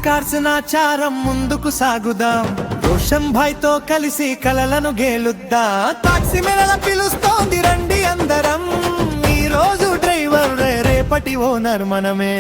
Cars Nacharam ముందుకు సాగుదాం, రోషన్ భాయ్ తో కలిసి కలలను గేలుద్దాం. టాక్సీ మేళ పిలుస్తోంది రండి అందరం, ఈ రోజు డ్రైవర్ రేపటి ఓనర్ మనమే.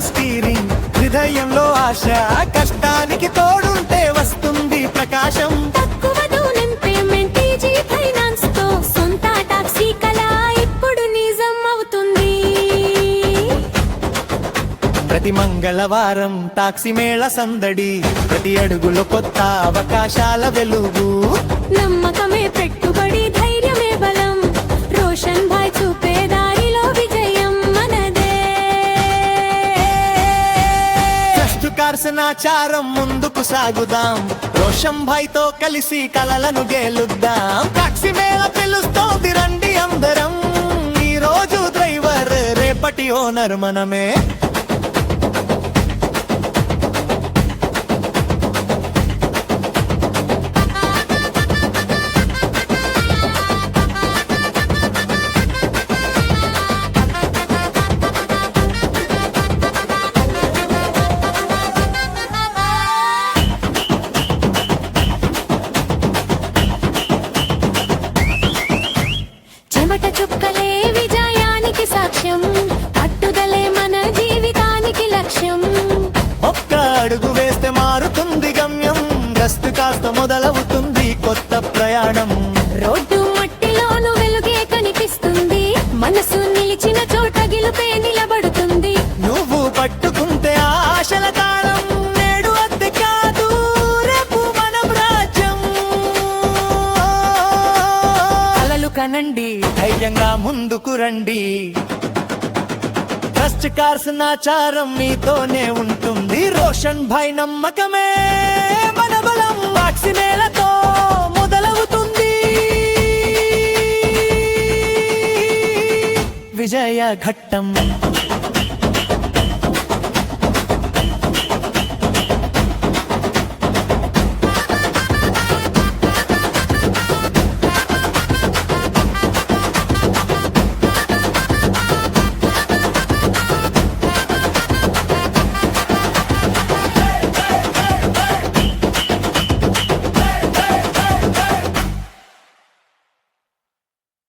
స్టీరింగ్ హృదయంలో ఆశ, కష్టానికి తోడుంటే వస్తుంది ప్రకాశం. తక్కువ దూరం పేమెంట్ ఈజీ ఫైనాన్స్ తో సొంత టాక్సీ కళ ఇప్పుడు నిజం అవుతుంది. ప్రతి మంగళవారం టాక్సీ మేళ సందడి, ప్రతి అడుగులో కొత్త అవకాశాల వెలుగు. నమ్మకమే పెట్టుబడి, ధైర్యమే బలం, రోషన్ భాయ్ చూపే దారిలో విజయం మనదే. కార్స్ నాచారం ముందుకు సాగుదాం, రోషన్ భాయ్ తో కలిసి కలలను గేలుద్దాం. టాక్సీ మేళ పిలుస్తోంది రండి అందరం, ఈ రోజు డ్రైవర్ రేపటి ఓనర్ మనమే. చెమట చుక్కలే విజయానికి సాక్ష్యం, పట్టుదలే మన జీవితానికి లక్ష్యం. ఒక్క అడుగు వేస్తే మారుతుంది గమ్యం, గస్తు కాస్త మొదలవుతుంది కొత్త ప్రయాణం. రోడ్డు మట్టిలోను వెలుగే కనిపిస్తుంది, మనసు నిలిచిన చోట గెలుపే నిలబడుతుంది. నువ్వు పట్టుకుంటే ఆశల కాలం, నేడు అద్దె కాదు రేపు మనం రాజ్యం. కలలు కనండి, ధైర్యంగా ముందుకు రండి. ట్రస్ట్ కార్స్ నాచారం మీతోనే ఉంటుంది, రోషన్ భాయ్ నమ్మకమే మన బలం. టాక్సీ మేళతో మొదలవుతుంది విజయ ఘట్టం.